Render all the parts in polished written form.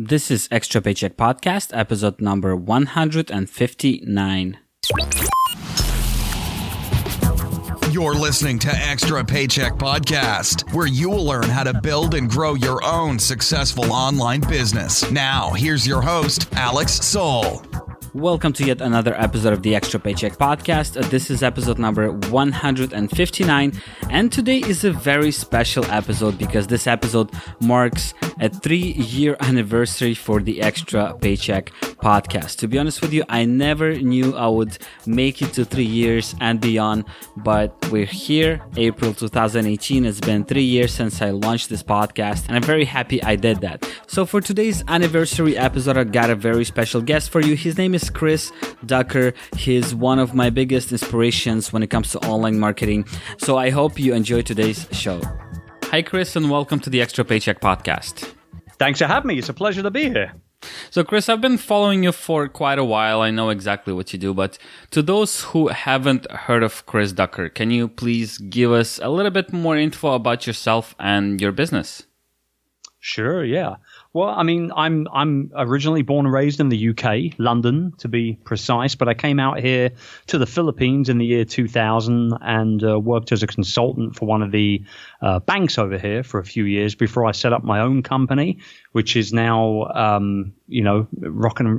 This is Extra Paycheck Podcast, episode number 159. You're listening to Extra Paycheck Podcast, where you will learn how to build and grow your own successful online business. Now, here's your host, Alex Soul. Welcome to yet another episode of the Extra Paycheck Podcast. This is episode number 159, and today is a very special episode because this episode marks a 3-year anniversary for the Extra Paycheck Podcast. To be honest with you, I never knew I would make it to 3 years and beyond, but we're here, April 2018. It's been 3 years since I launched this podcast, and I'm very happy I did that. So for today's anniversary episode, I got a very special guest for you. His name is Chris Ducker. He's one of my biggest inspirations when it comes to online marketing. So I hope you enjoy today's show. Hi, Chris, and welcome to the Extra Paycheck Podcast. Thanks for having me. It's a pleasure to be here. So, Chris, I've been following you for quite a while. I know exactly what you do, but to those who haven't heard of Chris Ducker, can you please give us a little bit more info about yourself and your business? Sure, yeah. Well, I mean, I'm originally born and raised in the UK, London to be precise, but I came out here to the Philippines in the year 2000 and worked as a consultant for one of the banks over here for a few years before I set up my own company, which is now,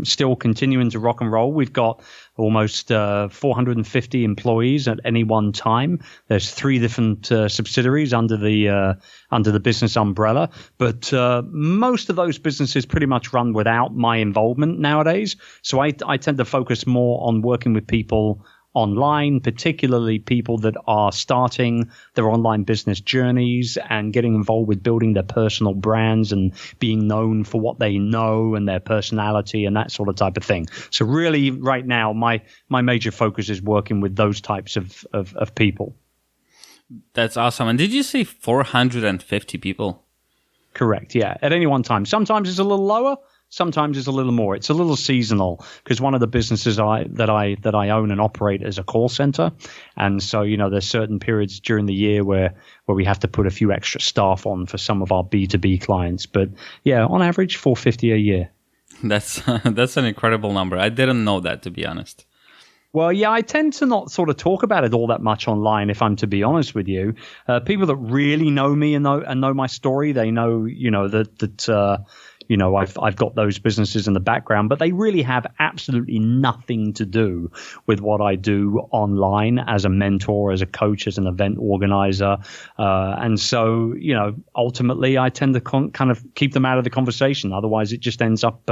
still continuing to rock and roll. We've got almost 450 employees at any one time. There's 3 different subsidiaries under the business umbrella, but most of those businesses pretty much run without my involvement nowadays. So I tend to focus more on working with people online, particularly people that are starting their online business journeys and getting involved with building their personal brands and being known for what they know and their personality and that sort of type of thing. So really right now, my major focus is working with those types of people. That's awesome. And did you say 450 people? Correct. Yeah. At any one time. Sometimes it's a little lower. Sometimes it's a little more. It's a little seasonal because one of the businesses that I own and operate is a call center. And so, there's certain periods during the year where we have to put a few extra staff on for some of our B2B clients. But yeah, on average, 450 a year. That's an incredible number. I didn't know that, to be honest. Well, yeah, I tend to not sort of talk about it all that much online, if I'm to be honest with you. People that really know me and know my story, they know, that I've got those businesses in the background, but they really have absolutely nothing to do with what I do online as a mentor, as a coach, as an event organizer. And so, ultimately I tend to kind of keep them out of the conversation. Otherwise, it just ends up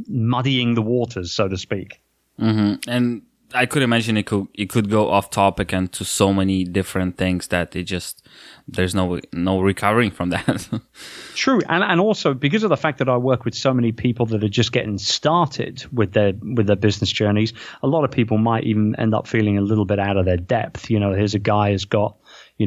muddying the waters, so to speak. Mm-hmm. And I could imagine it could go off topic and to so many different things that there's no recovering from that. True. And also because of the fact that I work with so many people that are just getting started with their business journeys, a lot of people might even end up feeling a little bit out of their depth. Here's a guy who's got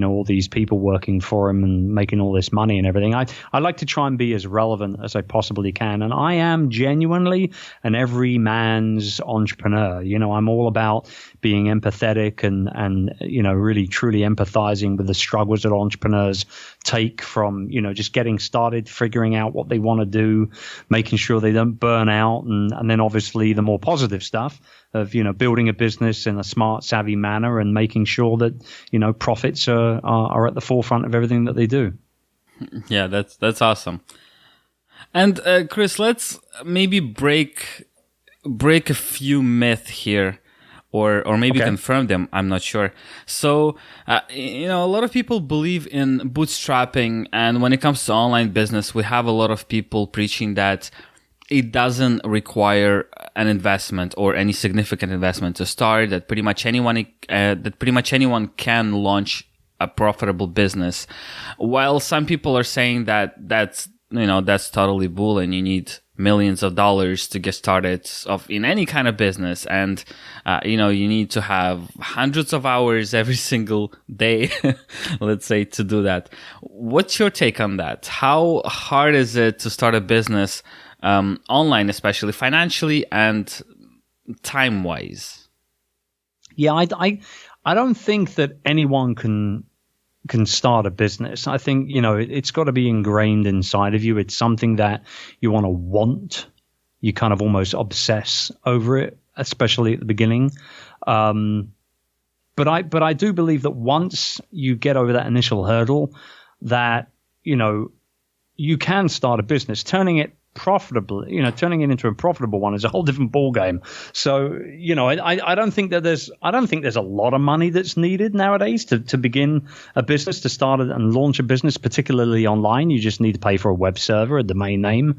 all these people working for him and making all this money and everything. I like to try and be as relevant as I possibly can. And I am genuinely an every man's entrepreneur. I'm all about being empathetic and really truly empathizing with the struggles that entrepreneurs take from, just getting started, figuring out what they want to do, making sure they don't burn out. And then obviously the more positive stuff of, building a business in a smart, savvy manner and making sure that, profits are at the forefront of everything that they do. Yeah, that's awesome. And Chris, let's maybe break a few myths here. Or maybe confirm them. I'm not sure. So, a lot of people believe in bootstrapping. And when it comes to online business, we have a lot of people preaching that it doesn't require an investment or any significant investment to start, that pretty much anyone can launch a profitable business. While some people are saying that that's totally bull and you need millions of dollars to get started in any kind of business. And, you need to have hundreds of hours every single day, let's say, to do that. What's your take on that? How hard is it to start a business online, especially financially and time-wise? Yeah, I don't think that anyone can can start a business. I think, it's got to be ingrained inside of you. It's something that you want. You kind of almost obsess over it, especially at the beginning. But I do believe that once you get over that initial hurdle, that, you can start a business. Turning it into a profitable one is a whole different ballgame. So, I don't think there's a lot of money that's needed nowadays to begin a business, to start and launch a business, particularly online. You just need to pay for a web server, a domain name,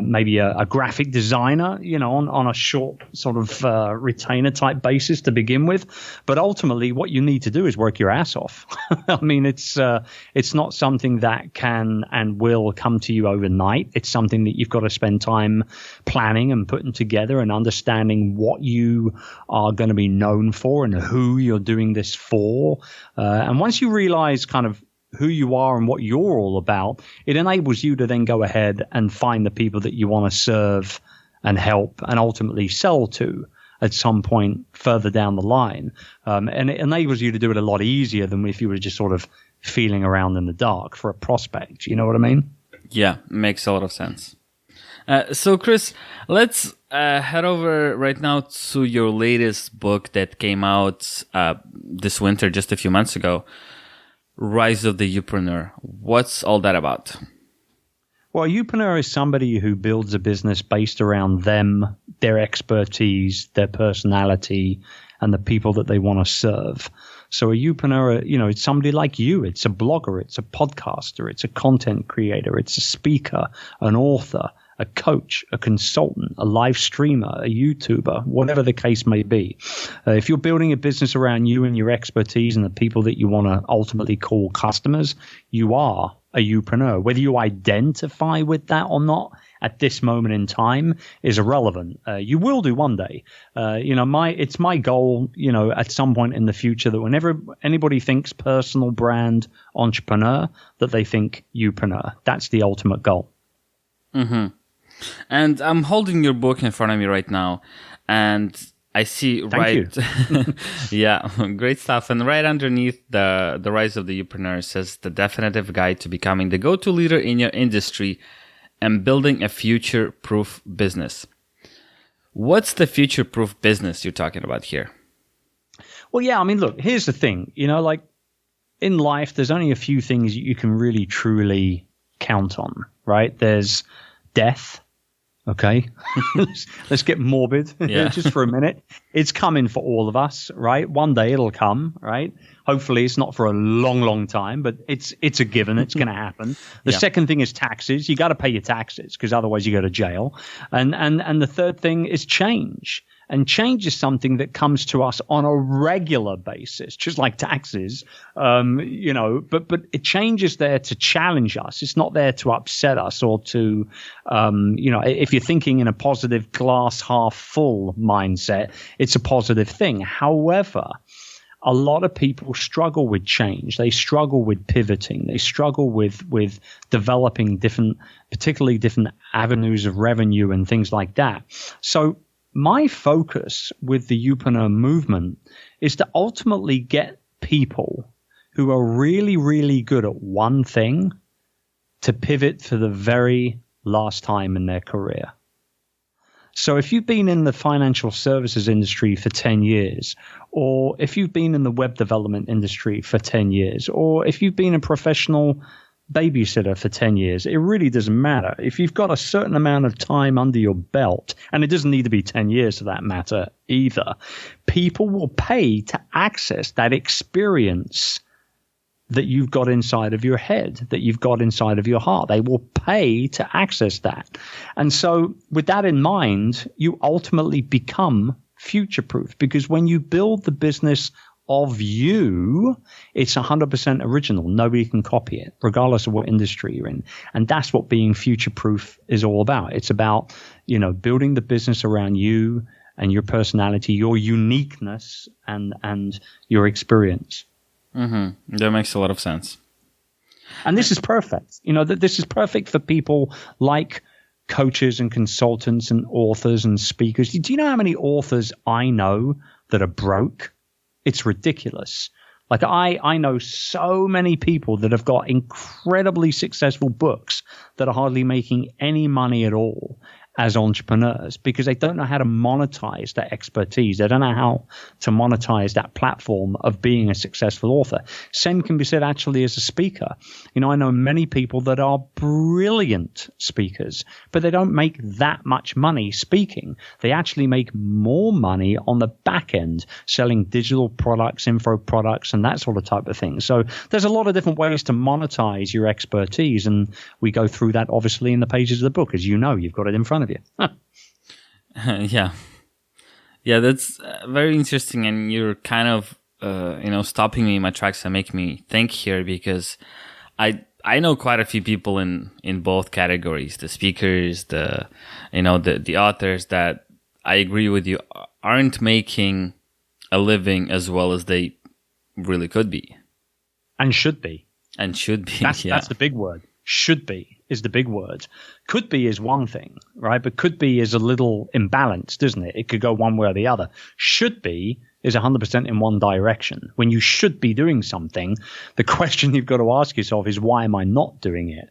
maybe a graphic designer, on a short sort of retainer type basis to begin with. But ultimately, what you need to do is work your ass off. I mean, it's not something that can and will come to you overnight. It's something that you've got to spend time planning and putting together and understanding what you are going to be known for and who you're doing this for. And once you realize kind of who you are and what you're all about, it enables you to then go ahead and find the people that you want to serve and help and ultimately sell to at some point further down the line. And it enables you to do it a lot easier than if you were just sort of feeling around in the dark for a prospect. You know what I mean? Yeah, makes a lot of sense. So, Chris, let's head over right now to your latest book that came out this winter, just a few months ago, Rise of the Youpreneur. What's all that about? Well, a Youpreneur is somebody who builds a business based around them, their expertise, their personality, and the people that they want to serve. So a Youpreneur, it's somebody like you. It's a blogger, it's a podcaster, it's a content creator, it's a speaker, an author, a coach, a consultant, a live streamer, a YouTuber, whatever the case may be. If you're building a business around you and your expertise and the people that you want to ultimately call customers, you are a Youpreneur. Whether you identify with that or not at this moment in time is irrelevant. You will do one day. It's my goal, at some point in the future, that whenever anybody thinks personal brand entrepreneur, that they think Youpreneur. That's the ultimate goal. Mm-hmm. And I'm holding your book in front of me right now, and I see Thank you. Yeah, great stuff. And right underneath the Rise of the Youpreneur says the definitive guide to becoming the go-to leader in your industry and building a future-proof business. What's the future-proof business you're talking about here? Well, yeah, I mean, look, here's the thing. Like in life, there's only a few things you can really, truly count on, right? There's death. Okay, let's get morbid just for a minute. It's coming for all of us, right? One day it'll come, right? Hopefully it's not for a long, long time, but it's a given. It's going to happen. The second thing is taxes. You got to pay your taxes because otherwise you go to jail. And the third thing is change. And change is something that comes to us on a regular basis, just like taxes, but it change is there to challenge us. It's not there to upset us or to, if you're thinking in a positive glass half full mindset, it's a positive thing. However, a lot of people struggle with change. They struggle with pivoting. They struggle with developing particularly different avenues of revenue and things like that. So my focus with the Youpreneur movement is to ultimately get people who are really, really good at one thing to pivot for the very last time in their career. So if you've been in the financial services industry for 10 years, or if you've been in the web development industry for 10 years, or if you've been a professional babysitter for 10 years, it really doesn't matter. If you've got a certain amount of time under your belt, and it doesn't need to be 10 years for that matter either, people will pay to access that experience that you've got inside of your head, that you've got inside of your heart. They will pay to access that. And so with that in mind, you ultimately become future-proof, because when you build the business of you, it's 100% original. Nobody can copy it, regardless of what industry you're in. And that's what being future-proof is all about. It's about, building the business around you and your personality, your uniqueness, and your experience. Mm-hmm. That makes a lot of sense. And this is perfect. This is perfect for people like coaches and consultants and authors and speakers. Do you know how many authors I know that are broke? It's ridiculous. Like I know so many people that have got incredibly successful books that are hardly making any money at all as entrepreneurs because they don't know how to monetize that expertise. They don't know how to monetize that platform of being a successful author. Same can be said actually as a speaker. You know, I know many people that are brilliant speakers, but they don't make that much money speaking. They actually make more money on the back end selling digital products, info products, and that sort of type of thing. So there's a lot of different ways to monetize your expertise, and we go through that obviously in the pages of the book. As you know, you've got it in front of you. Yeah, that's very interesting, and you're kind of stopping me in my tracks and making me think here, because I know quite a few people in both categories, the speakers, the authors, that I agree with you aren't making a living as well as they really could be and should be. That's the big word. Should be is the big word. Could be is one thing, right? But could be is a little imbalanced, isn't it? It could go one way or the other. Should be is 100% in one direction. When you should be doing something, the question you've got to ask yourself is, why am I not doing it?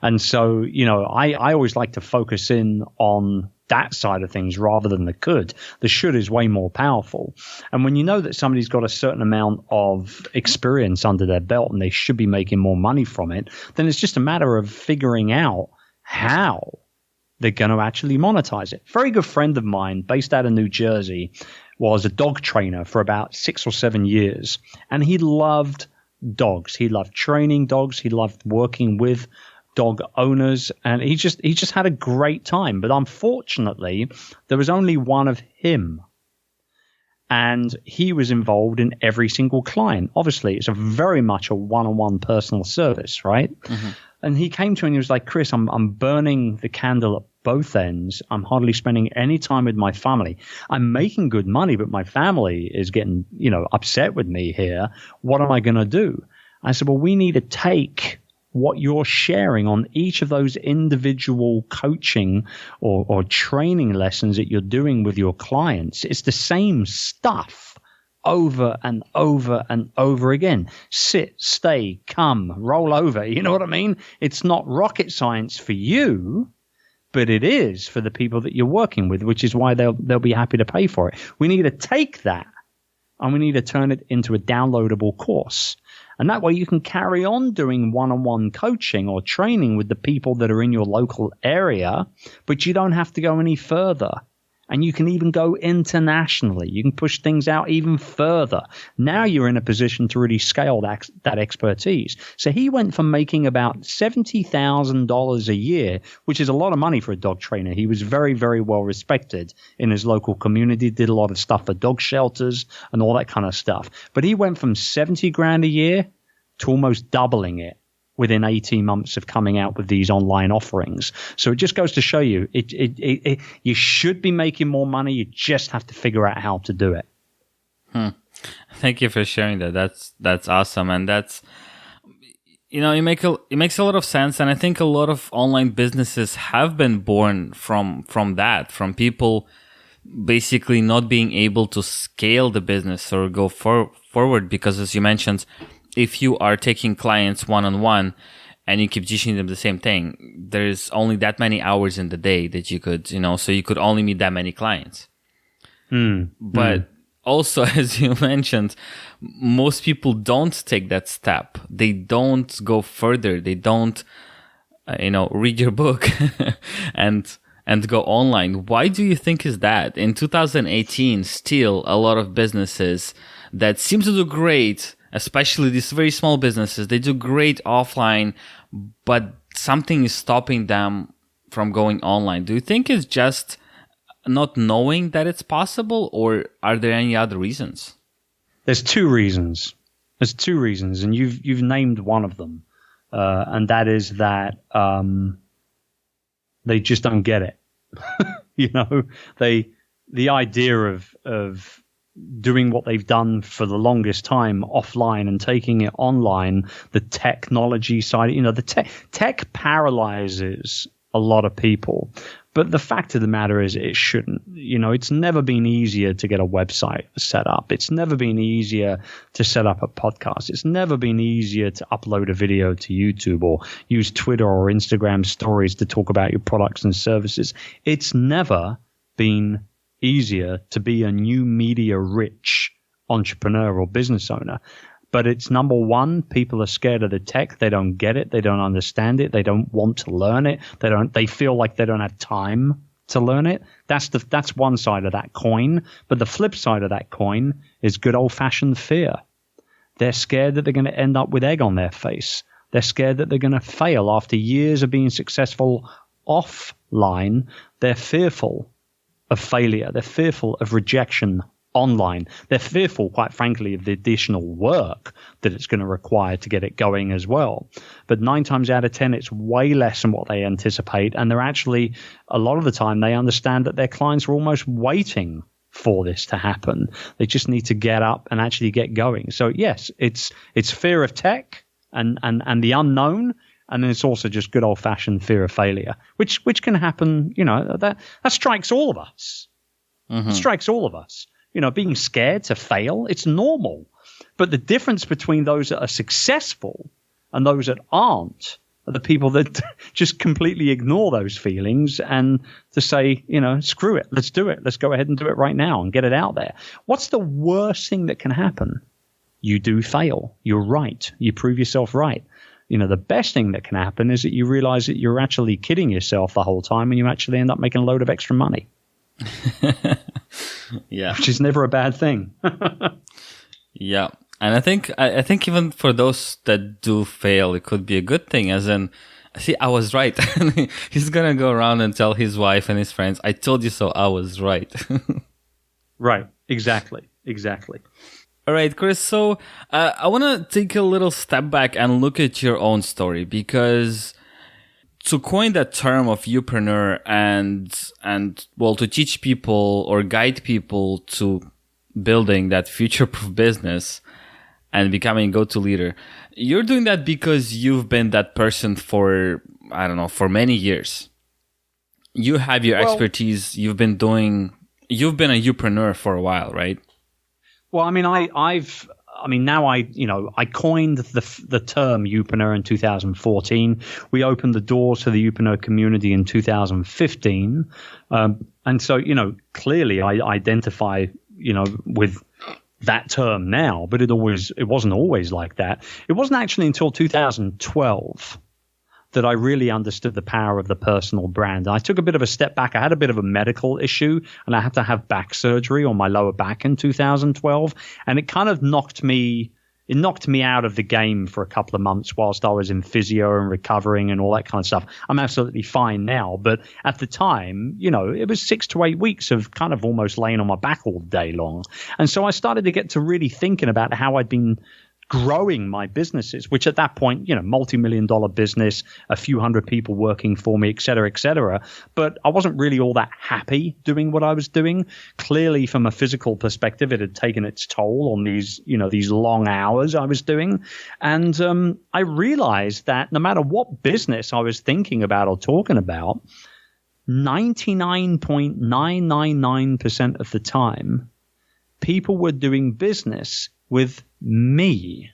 And so, I always like to focus in on that side of things rather than the could. The should is way more powerful. And when you know that somebody's got a certain amount of experience under their belt and they should be making more money from it, then it's just a matter of figuring out how they're going to actually monetize it. A very good friend of mine based out of New Jersey was a dog trainer for about 6 or 7 years. And he loved dogs. He loved training dogs. He loved working with dog owners, and he just had a great time. But unfortunately, there was only one of him, and he was involved in every single client. Obviously, it's very much a one-on-one personal service, right? Mm-hmm. And he came to me and he was like, Chris, I'm burning the candle at both ends. I'm hardly spending any time with my family. I'm making good money, but my family is getting, upset with me here. What am I going to do? I said, well, we need to take what you're sharing on each of those individual coaching or training lessons that you're doing with your clients. It's the same stuff over and over and over again. Sit, stay, come, roll over. You know what I mean? It's not rocket science for you, but it is for the people that you're working with, which is why they'll be happy to pay for it. We need to take that and we need to turn it into a downloadable course. And that way you can carry on doing one-on-one coaching or training with the people that are in your local area, but you don't have to go any further. And you can even go internationally. You can push things out even further. Now you're in a position to really scale that expertise. So he went from making about $70,000 a year, which is a lot of money for a dog trainer. He was very, very well respected in his local community, did a lot of stuff for dog shelters and all that kind of stuff. But he went from 70 grand a year to almost doubling it within 18 months of coming out with these online offerings. So it just goes to show you, you should be making more money. You just have to figure out how to do it. Thank you for sharing that. That's awesome. And that's, it makes a lot of sense. And I think a lot of online businesses have been born from people basically not being able to scale the business or go forward because, as you mentioned, if you are taking clients one-on-one and you keep teaching them the same thing, there's only that many hours in the day that you could, so you could only meet that many clients. But also, as you mentioned, most people don't take that step. They don't go further. They don't, read your book and go online. Why do you think is that? In 2018, still a lot of businesses that seem to do great, especially these very small businesses, they do great offline, but something is stopping them from going online. Do you think it's just not knowing that it's possible, or are there any other reasons? There's two reasons, and you've named one of them, and that is that they just don't get it. The idea of doing what they've done for the longest time offline and taking it online, the technology side, the tech paralyzes a lot of people. But the fact of the matter is it shouldn't. It's never been easier to get a website set up. It's never been easier to set up a podcast. It's never been easier to upload a video to YouTube or use Twitter or Instagram stories to talk about your products and services. It's never been easier to be a new media rich entrepreneur or business owner. But it's number one, people are scared of the tech. They don't get it. They don't understand it. They don't want to learn it. They feel like they don't have time to learn it. That's one side of that coin. But the flip side of that coin is good old fashioned fear. They're scared that they're going to end up with egg on their face. They're scared that they're going to fail after years of being successful offline. They're fearful of failure. They're fearful of rejection online. They're fearful, quite frankly, of the additional work that it's going to require to get it going as well. But 9 times out of 10, it's way less than what they anticipate. And they're actually, a lot of the time, they understand that their clients are almost waiting for this to happen. They just need to get up and actually get going. So yes, it's fear of tech and the unknown. And then it's also just good old fashioned fear of failure, which can happen. That strikes all of us. Mm-hmm. It strikes all of us. Being scared to fail, it's normal. But the difference between those that are successful and those that aren't are the people that just completely ignore those feelings and to say, screw it, let's do it. Let's go ahead and do it right now and get it out there. What's the worst thing that can happen? You do fail. You're right. You prove yourself right. The best thing that can happen is that you realize that you're actually kidding yourself the whole time and you actually end up making a load of extra money. Yeah, which is never a bad thing. Yeah, and I think even for those that do fail, it could be a good thing. As in, see, I was right. He's gonna go around and tell his wife and his friends, "I told you so. I was right." Right. Exactly. All right, Chris. So I want to take a little step back and look at your own story, because to coin that term of Youpreneur and well, to teach people or guide people to building that future-proof business and becoming a go-to leader, you're doing that because you've been that person for many years. You have your expertise. You've been a Youpreneur for a while, right? Well, I mean, I coined the term Youpreneur in 2014. We opened the doors to the Youpreneur community in 2015. And so, clearly I identify, with that term now, but it wasn't always like that. It wasn't actually until 2012 that I really understood the power of the personal brand. I took a bit of a step back. I had a bit of a medical issue and I had to have back surgery on my lower back in 2012. And it kind of knocked me out of the game for a couple of months whilst I was in physio and recovering and all that kind of stuff. I'm absolutely fine now. But at the time, it was 6 to 8 weeks of kind of almost laying on my back all day long. And so I started to get to really thinking about how I'd been growing my businesses, which at that point, multi-million-dollar business, a few hundred people working for me, et cetera, et cetera. But I wasn't really all that happy doing what I was doing. Clearly, from a physical perspective, it had taken its toll on these long hours I was doing. And I realized that no matter what business I was thinking about or talking about, 99.999% of the time, people were doing business with me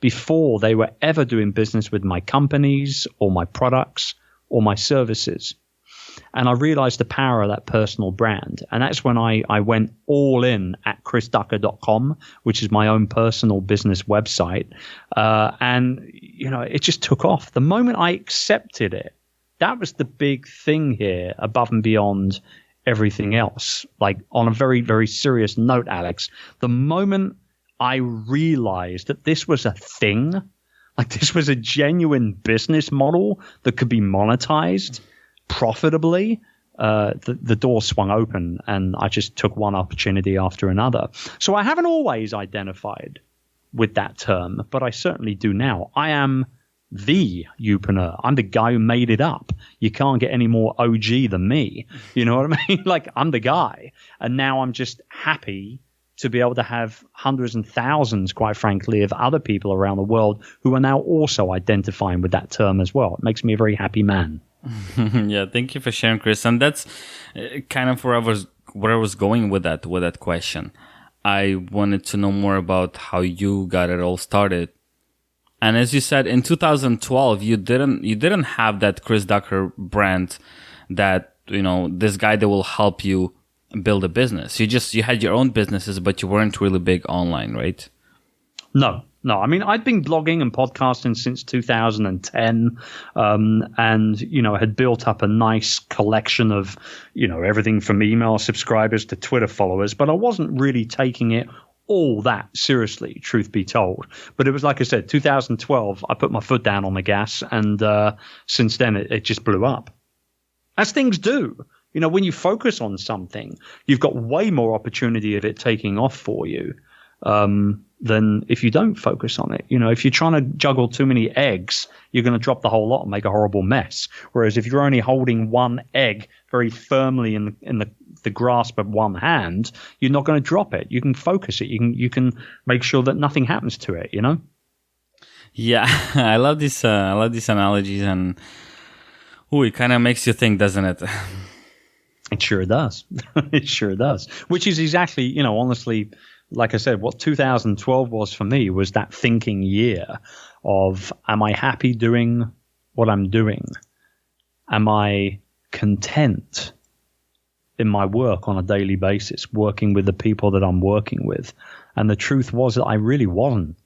before they were ever doing business with my companies or my products or my services. And I realized the power of that personal brand. And that's when I went all in at chrisducker.com, which is my own personal business website. And it just took off. The moment I accepted it, that was the big thing here, above and beyond everything else. Like, on a very, very serious note, Alex, the moment I realized that this was a thing, like this was a genuine business model that could be monetized profitably, the door swung open and I just took one opportunity after another. So I haven't always identified with that term, but I certainly do now. I am the Youpreneur. I'm the guy who made it up. You can't get any more OG than me. You know what I mean? Like, I'm the guy. And now I'm just happy to be able to have hundreds and thousands, quite frankly, of other people around the world who are now also identifying with that term as well. It makes me a very happy man. Yeah, thank you for sharing, Chris. And that's kind of where I was going with that question. I wanted to know more about how you got it all started. And as you said, in 2012, you didn't have that Chris Ducker brand, that, this guy that will help you build a business. You had your own businesses, but you weren't really big online, right? No. I mean, I'd been blogging and podcasting since 2010, and, had built up a nice collection of, everything from email subscribers to Twitter followers, but I wasn't really taking it all that seriously, truth be told. But it was, like I said, 2012, I put my foot down on the gas, and since then it just blew up. As things do. When you focus on something, you've got way more opportunity of it taking off for you than if you don't focus on it. If you're trying to juggle too many eggs, you're going to drop the whole lot and make a horrible mess. Whereas if you're only holding one egg very firmly in the grasp of one hand, you're not going to drop it. You can focus it. You can make sure that nothing happens to it. Yeah, I love these analogies, and it kind of makes you think, doesn't it? It sure does. It sure does. Which is exactly, honestly, like I said, what 2012 was for me was that thinking year of, am I happy doing what I'm doing? Am I content in my work on a daily basis, working with the people that I'm working with? And the truth was that I really wasn't.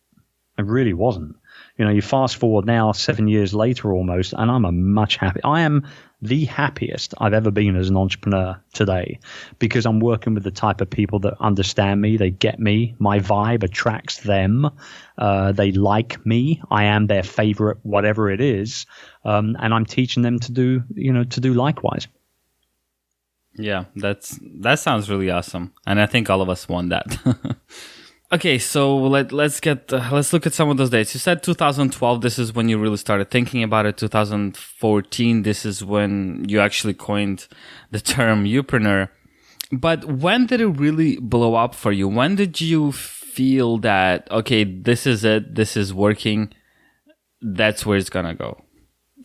You fast forward now 7 years later almost, and I'm I am the happiest I've ever been as an entrepreneur today, because I'm working with the type of people that understand me. They get me. My vibe attracts them. They like me. I am their favorite, whatever it is. And I'm teaching them to do likewise. Yeah, that sounds really awesome. And I think all of us want that. Okay, so let's look at some of those dates. You said 2012, this is when you really started thinking about it. 2014, this is when you actually coined the term Youpreneur. But when did it really blow up for you? When did you feel that, okay, this is it, this is working, that's where it's gonna go?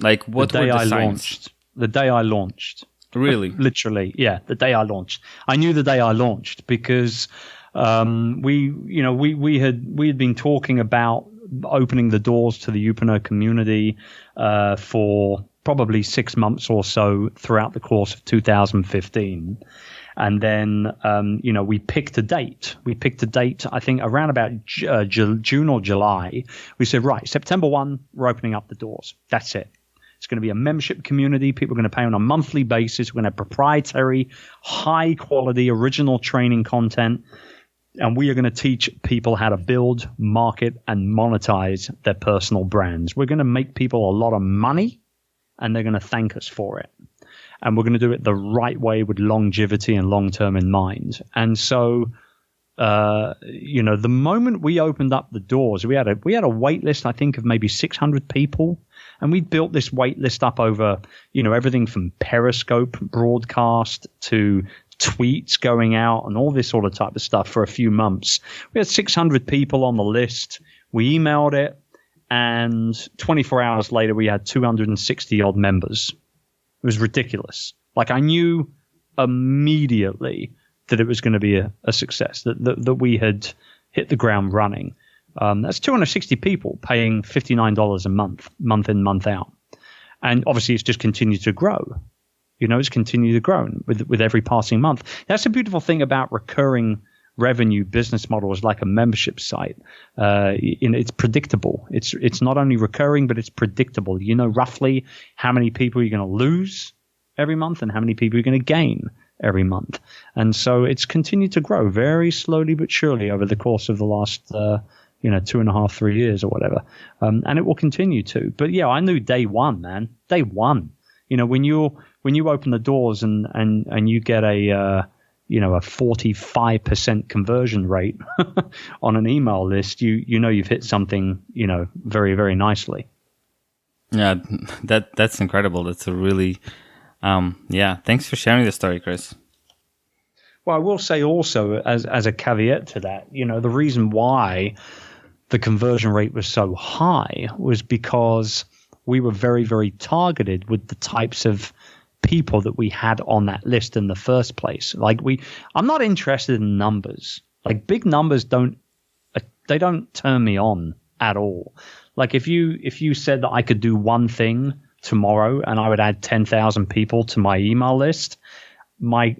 Like, what were the signs? The day I launched. Really? Literally, yeah, the day I launched. I knew the day I launched because we had been talking about opening the doors to the Youpreneur community for probably 6 months or so throughout the course of 2015. And then, we picked a date. I think, around about June or July. We said, right, September 1, we're opening up the doors. That's it. It's going to be a membership community. People are going to pay on a monthly basis. We're going to have proprietary, high-quality, original training content. And we are going to teach people how to build, market, and monetize their personal brands. We're going to make people a lot of money, and they're going to thank us for it. And we're going to do it the right way with longevity and long-term in mind. And so, the moment we opened up the doors, we had a wait list, I think, of maybe 600 people. And we built this wait list up over, everything from Periscope broadcast to tweets going out and all this sort of type of stuff for a few months. We had 600 people on the list. We emailed it, and 24 hours later, we had 260 odd members. It was ridiculous. Like, I knew immediately that it was going to be a success, that we had hit the ground running. That's 260 people paying $59 a month in, month out. And obviously it's just continued to grow. It's continued to grow with every passing month. That's the beautiful thing about recurring revenue business models like a membership site. It's predictable. It's not only recurring, but it's predictable. You know roughly how many people you're going to lose every month and how many people you're going to gain every month. And so it's continued to grow very slowly but surely over the course of the last 2.5, 3 years or whatever. And it will continue to. But yeah, I knew day one, man. Day one. When you open the doors and you get a 45% conversion rate on an email list, you've hit something, very, very nicely. Yeah, that's incredible. That's a really, thanks for sharing the story, Chris. Well, I will say also as a caveat to that, the reason why the conversion rate was so high was because we were very, very targeted with the types of people that we had on that list in the first place. Like I'm not interested in numbers. Like big numbers don't turn me on at all. Like if you said that I could do one thing tomorrow and I would add 10,000 people to my email list, my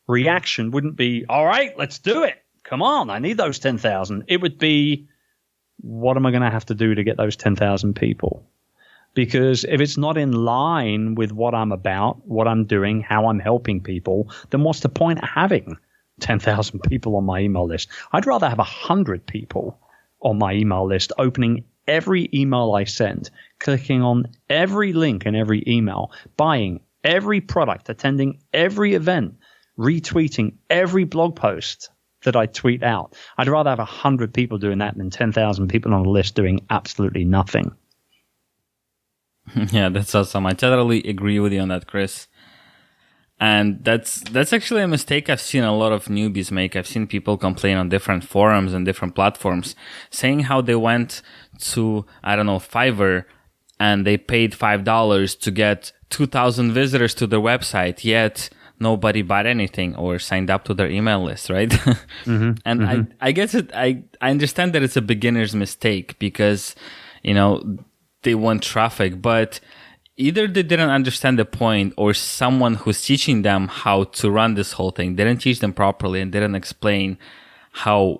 reaction wouldn't be, all right, let's do it. Come on, I need those 10,000. It would be, what am I going to have to do to get those 10,000 people? Because if it's not in line with what I'm about, what I'm doing, how I'm helping people, then what's the point of having 10,000 people on my email list? I'd rather have 100 people on my email list, opening every email I send, clicking on every link in every email, buying every product, attending every event, retweeting every blog post that I tweet out. I'd rather have 100 people doing that than 10,000 people on a list doing absolutely nothing. Yeah, that's awesome. I totally agree with you on that, Chris. And that's actually a mistake I've seen a lot of newbies make. I've seen people complain on different forums and different platforms, saying how they went to, I don't know, Fiverr, and they paid $5 to get 2,000 visitors to their website, yet nobody bought anything or signed up to their email list, right? I guess I understand that it's a beginner's mistake because, they want traffic, but either they didn't understand the point or someone who's teaching them how to run this whole thing didn't teach them properly and didn't explain how,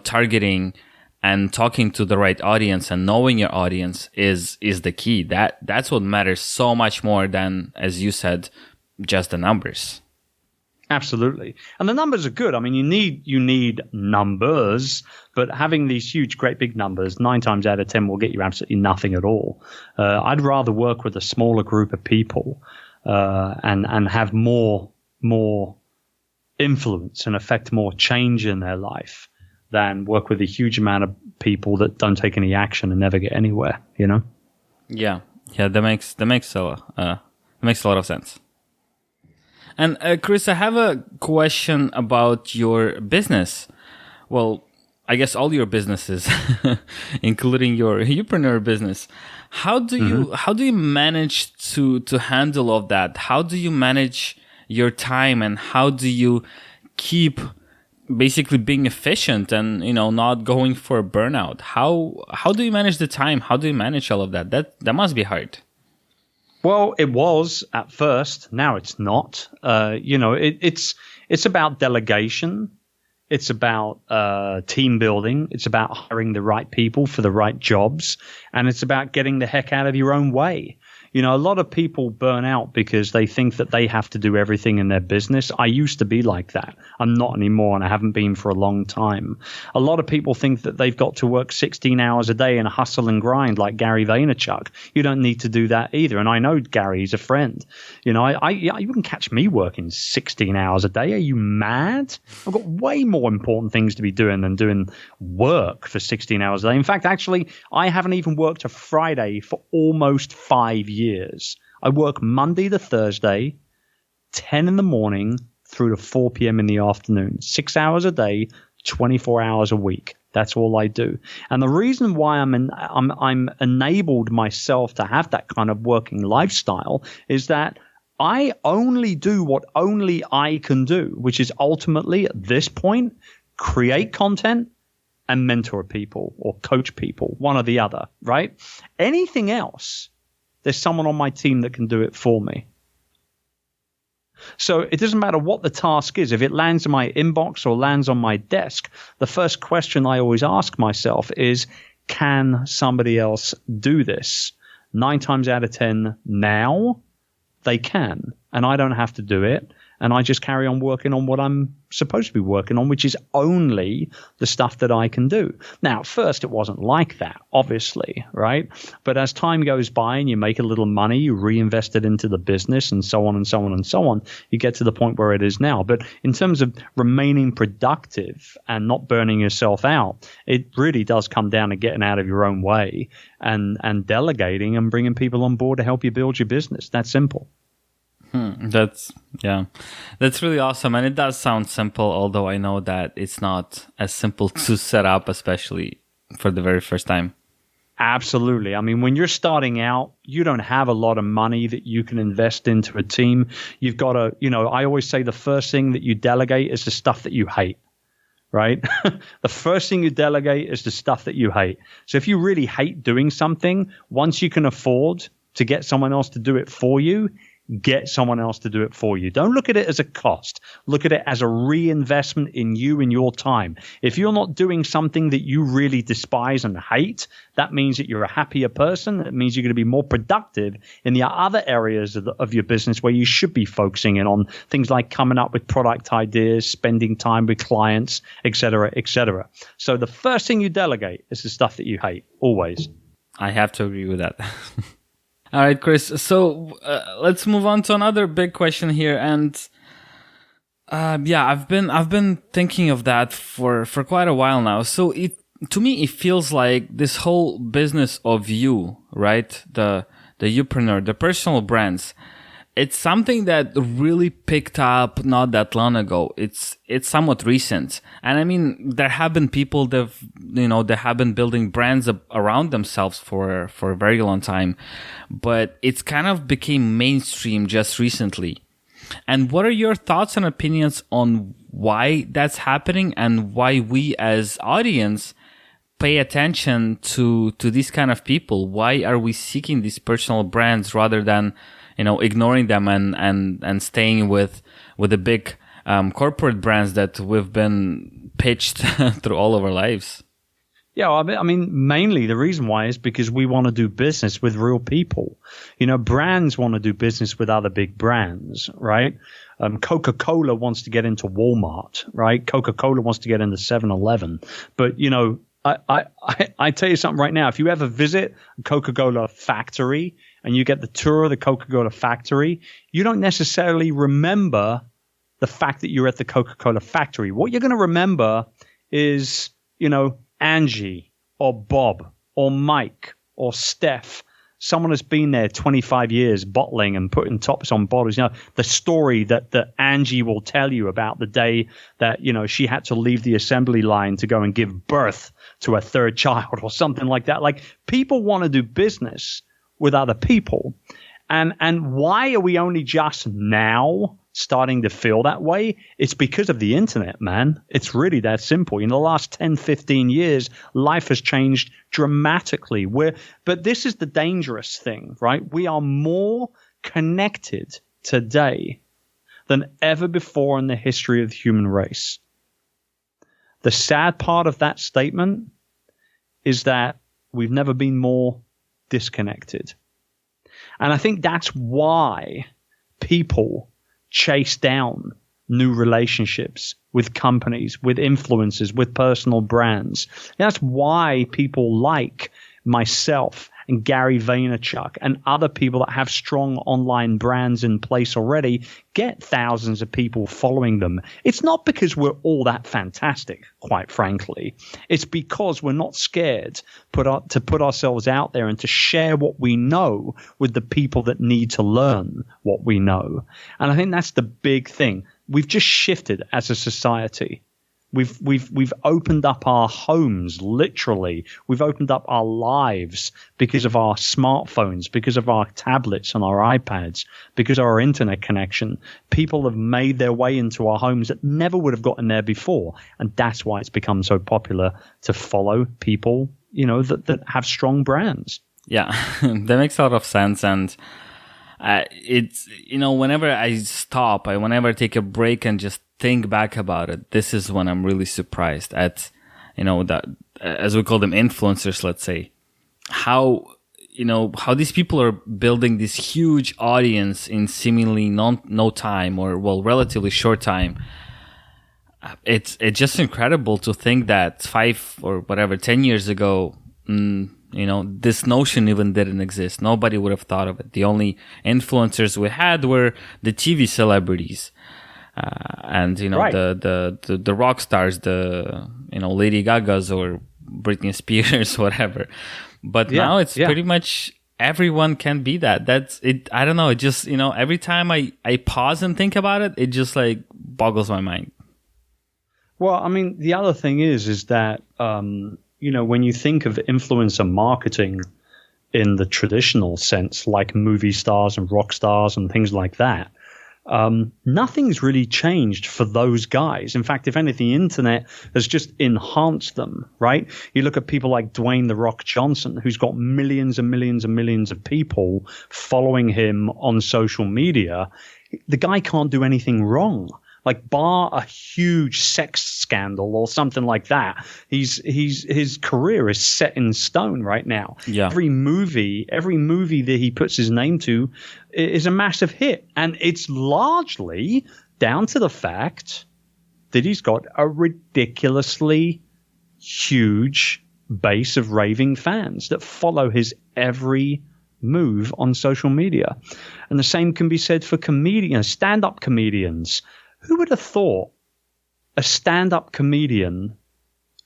targeting and talking to the right audience and knowing your audience is the key. That's what matters so much more than, as you said, just the numbers. Absolutely. And the numbers are good. I mean, you need numbers, but having these huge, great big numbers, 9 times out of 10 will get you absolutely nothing at all. I'd rather work with a smaller group of people and have more influence and affect more change in their life than work with a huge amount of people that don't take any action and never get anywhere, Yeah, that makes a lot of sense. And Chris, I have a question about your business. Well, I guess all your businesses, including your Youpreneur business. How do you manage to handle all of that? How do you manage your time, and how do you keep basically being efficient and not going for burnout? How do you manage the time? How do you manage all of that? That must be hard. Well, it was at first. Now it's not. It's about delegation. It's about team building. It's about hiring the right people for the right jobs. And it's about getting the heck out of your own way. A lot of people burn out because they think that they have to do everything in their business. I used to be like that. I'm not anymore, and I haven't been for a long time. A lot of people think that they've got to work 16 hours a day and hustle and grind like Gary Vaynerchuk. You don't need to do that either. And I know Gary, he's a friend. You wouldn't catch me working 16 hours a day. Are you mad? I've got way more important things to be doing than doing work for 16 hours a day. In fact, actually, I haven't even worked a Friday for almost 5 years. I work Monday to Thursday, 10 in the morning through to 4 p.m. in the afternoon, 6 hours a day, 24 hours a week. That's all I do. And the reason why I'm enabled myself to have that kind of working lifestyle is that I only do what only I can do, which is ultimately at this point, create content and mentor people or coach people, one or the other, right? Anything else, there's someone on my team that can do it for me. So it doesn't matter what the task is. If it lands in my inbox or lands on my desk, the first question I always ask myself is, can somebody else do this? 9 times out of 10 now, they can. And I don't have to do it. And I just carry on working on what I'm supposed to be working on, which is only the stuff that I can do. Now, at first, it wasn't like that, obviously, right? But as time goes by and you make a little money, you reinvest it into the business and so on and so on and so on, you get to the point where it is now. But in terms of remaining productive and not burning yourself out, it really does come down to getting out of your own way and delegating and bringing people on board to help you build your business. That's simple. That's really awesome. And it does sound simple, although I know that it's not as simple to set up, especially for the very first time. Absolutely. I mean, when you're starting out, you don't have a lot of money that you can invest into a team. You've got to, I always say the first thing that you delegate is the stuff that you hate, right? The first thing you delegate is the stuff that you hate. So if you really hate doing something, once you can afford to get someone else to do it for you, get someone else to do it for you. Don't look at it as a cost. Look at it as a reinvestment in you and your time. If you're not doing something that you really despise and hate, that means that you're a happier person. It means you're going to be more productive in the other areas of your business where you should be focusing in on things like coming up with product ideas, spending time with clients, et cetera, et cetera. So the first thing you delegate is the stuff that you hate, always. I have to agree with that. All right, Chris. So let's move on to another big question here, and I've been thinking of that for quite a while now. So to me it feels like this whole business of you, right? The Youpreneur, the personal brands. It's something that really picked up not that long ago. It's somewhat recent. And I mean, there have been people that have been building brands around themselves for a very long time, but it's kind of became mainstream just recently. And what are your thoughts and opinions on why that's happening and why we as audience pay attention to these kind of people? Why are we seeking these personal brands rather than ignoring them and staying with the big corporate brands that we've been pitched through all of our lives? Yeah, I mean, mainly the reason why is because we want to do business with real people. Brands want to do business with other big brands, right? Coca-Cola wants to get into Walmart, right? Coca-Cola wants to get into 7-Eleven. But, I tell you something right now. If you ever visit a Coca-Cola factory and you get the tour of the Coca-Cola factory, you don't necessarily remember the fact that you're at the Coca-Cola factory. What you're going to remember is, Angie or Bob or Mike or Steph, someone that's been there 25 years bottling and putting tops on bottles. The story that Angie will tell you about the day that, she had to leave the assembly line to go and give birth to a third child or something like that. Like, people want to do business with other people. And why are we only just now starting to feel that way? It's because of the internet, man. It's really that simple. In the last 10, 15 years, life has changed dramatically. But this is the dangerous thing, right? We are more connected today than ever before in the history of the human race. The sad part of that statement is that we've never been more disconnected. And I think that's why people chase down new relationships with companies, with influencers, with personal brands. That's why people like myself and Gary Vaynerchuk and other people that have strong online brands in place already get thousands of people following them. It's not because we're all that fantastic, quite frankly. It's because we're not scared to put ourselves out there and to share what we know with the people that need to learn what we know. And I think that's the big thing. We've just shifted as a society. We've opened up our homes, literally. We've opened up our lives because of our smartphones, because of our tablets and our iPads, because of our internet connection. People have made their way into our homes that never would have gotten there before. And that's why it's become so popular to follow people, that have strong brands. Yeah, that makes a lot of sense. And it's, whenever I stop, whenever I take a break and just think back about it, this is when I'm really surprised at, that, as we call them, influencers, let's say, how these people are building this huge audience in seemingly no time, or, well, relatively short time. It's just incredible to think that 5 or whatever, 10 years ago, this notion even didn't exist. Nobody would have thought of it. The only influencers we had were the TV celebrities. And right. the rock stars, Lady Gaga's or Britney Spears, whatever. But now it's pretty much everyone can be that. That's it. I don't know. It just, every time I pause and think about it, it just boggles my mind. Well, I mean, the other thing is that when you think of influencer marketing in the traditional sense, like movie stars and rock stars and things like that, nothing's really changed for those guys. In fact, if anything, the internet has just enhanced them, right? You look at people like Dwayne "The Rock" Johnson, who's got millions and millions and millions of people following him on social media. The guy can't do anything wrong. Like, bar a huge sex scandal or something like that, his career is set in stone right now. Yeah. Every movie that he puts his name to is a massive hit, and it's largely down to the fact that he's got a ridiculously huge base of raving fans that follow his every move on social media. And the same can be said for comedians, stand-up comedians. Who would have thought a stand-up comedian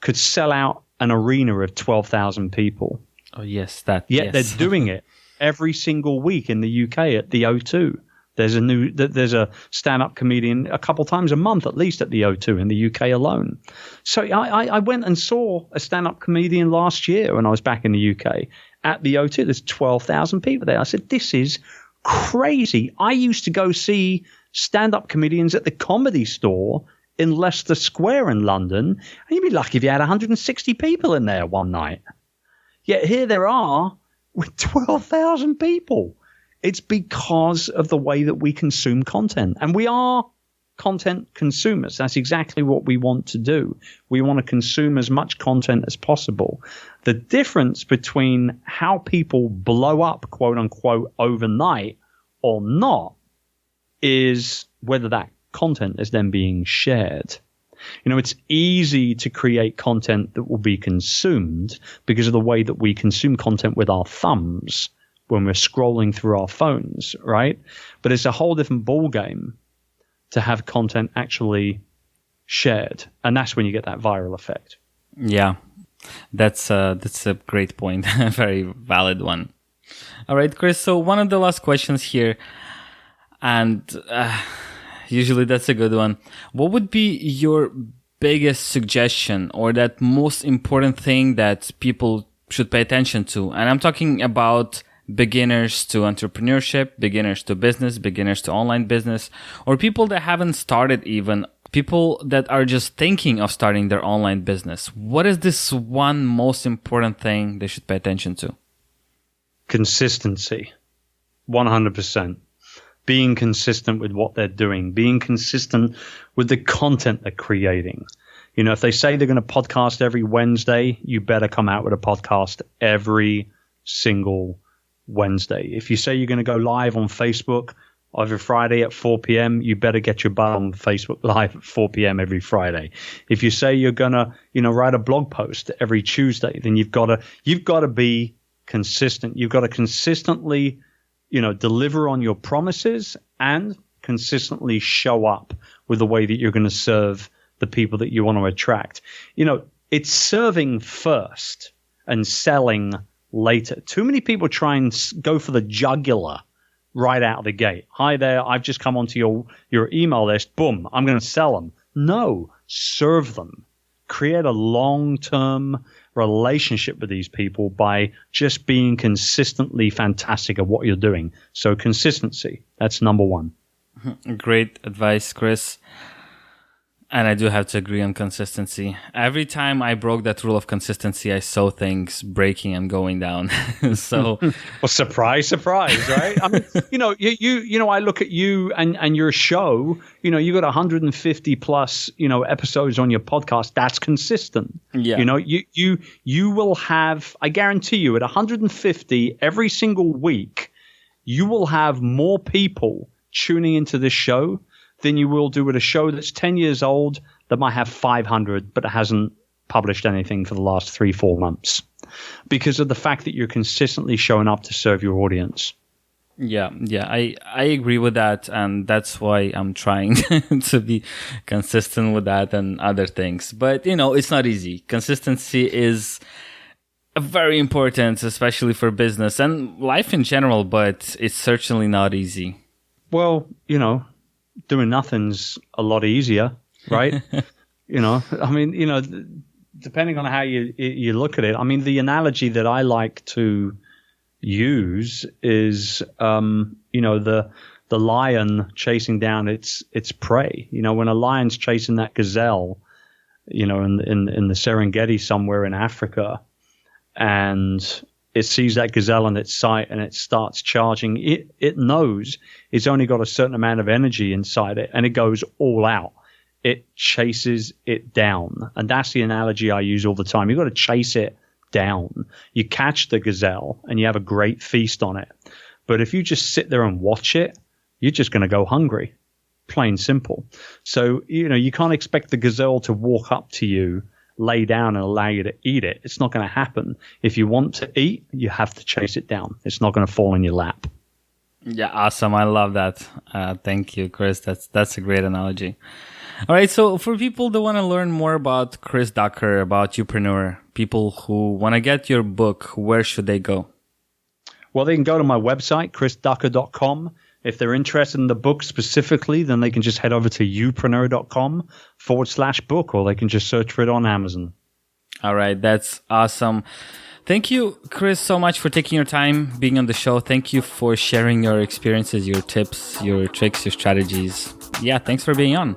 could sell out an arena of 12,000 people? Oh, yes. Yet they're doing it every single week in the UK at the O2. There's a stand-up comedian a couple times a month, at least, at the O2 in the UK alone. So I went and saw a stand-up comedian last year when I was back in the UK at the O2. There's 12,000 people there. I said, this is crazy. I used to go see stand-up comedians at the Comedy Store in Leicester Square in London, and you'd be lucky if you had 160 people in there one night. Yet here there are with 12,000 people. It's because of the way that we consume content. And we are content consumers. That's exactly what we want to do. We want to consume as much content as possible. The difference between how people blow up, quote unquote, overnight or not is whether that content is then being shared. It's easy to create content that will be consumed because of the way that we consume content with our thumbs when we're scrolling through our phones, right? But it's a whole different ballgame to have content actually shared. And that's when you get that viral effect. Yeah, that's a great point. A very valid one. All right, Chris. So one of the last questions here, and usually that's a good one. What would be your biggest suggestion or that most important thing that people should pay attention to? And I'm talking about beginners to entrepreneurship, beginners to business, beginners to online business, or people that haven't started even, people that are just thinking of starting their online business. What is this one most important thing they should pay attention to? Consistency. 100%. Being consistent with what they're doing, being consistent with the content they're creating. If they say they're going to podcast every Wednesday, you better come out with a podcast every single Wednesday. If you say you're going to go live on Facebook every Friday at 4 p.m., you better get your butt on Facebook Live at 4 p.m. every Friday. If you say you're going to, write a blog post every Tuesday, then you've got to be consistent. You've got to consistently deliver on your promises and consistently show up with the way that you're going to serve the people that you want to attract. It's serving first and selling later. Too many people try and go for the jugular right out of the gate. Hi there, I've just come onto your email list. Boom, I'm going to sell them. No, serve them. Create a long-term relationship with these people by just being consistently fantastic at what you're doing. So consistency, that's number one. Great advice, Chris. And I do have to agree on consistency. Every time I broke that rule of consistency, I saw things breaking and going down. So, well, surprise, right? I mean, I look at you and your show. You got 150 plus, episodes on your podcast. That's consistent. Yeah. You will have. I guarantee you, at 150 every single week, you will have more people tuning into this show than you will do with a show that's 10 years old that might have 500, but it hasn't published anything for the last 3-4 months because of the fact that you're consistently showing up to serve your audience. Yeah, I agree with that. And that's why I'm trying to be consistent with that and other things. But, it's not easy. Consistency is very important, especially for business and life in general, but it's certainly not easy. Well, doing nothing's a lot easier, right? depending on how you look at it. I mean, the analogy that I like to use is, the lion chasing down its prey. When a lion's chasing that gazelle, in the Serengeti somewhere in Africa, and it sees that gazelle in its sight and it starts charging, it knows it's only got a certain amount of energy inside it, and it goes all out. It chases it down. And that's the analogy I use all the time. You've got to chase it down. You catch the gazelle and you have a great feast on it. But if you just sit there and watch it, you're just going to go hungry. Plain simple. So, you can't expect the gazelle to walk up to you, lay down and allow you to eat it. It's not going to happen. If you want to eat, you have to chase it down. It's not going to fall in your lap. Yeah, awesome. I love that. Thank you, Chris. That's a great analogy. All right, so for people that want to learn more about Chris Ducker, about Youpreneur, people who want to get your book, where should they go? Well, they can go to my website, chrisducker.com. If they're interested in the book specifically, then they can just head over to youpreneur.com/book, or they can just search for it on Amazon. All right, that's awesome. Thank you, Chris, so much for taking your time being on the show. Thank you for sharing your experiences, your tips, your tricks, your strategies. Yeah, thanks for being on.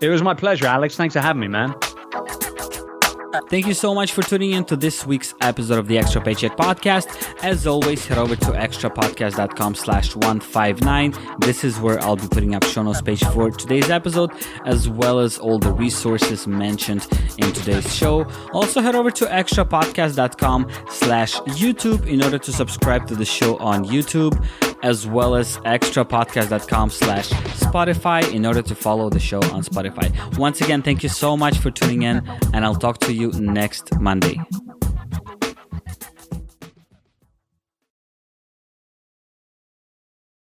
It was my pleasure, Alex. Thanks for having me, man. Thank you so much for tuning in to this week's episode of the Extra Paycheck Podcast. As always, head over to extrapodcast.com/159. This is where I'll be putting up show notes page for today's episode, as well as all the resources mentioned in today's show. Also, head over to extrapodcast.com/YouTube in order to subscribe to the show on YouTube, as well as extrapodcast.com/Spotify in order to follow the show on Spotify. Once again, thank you so much for tuning in, and I'll talk to you next Monday.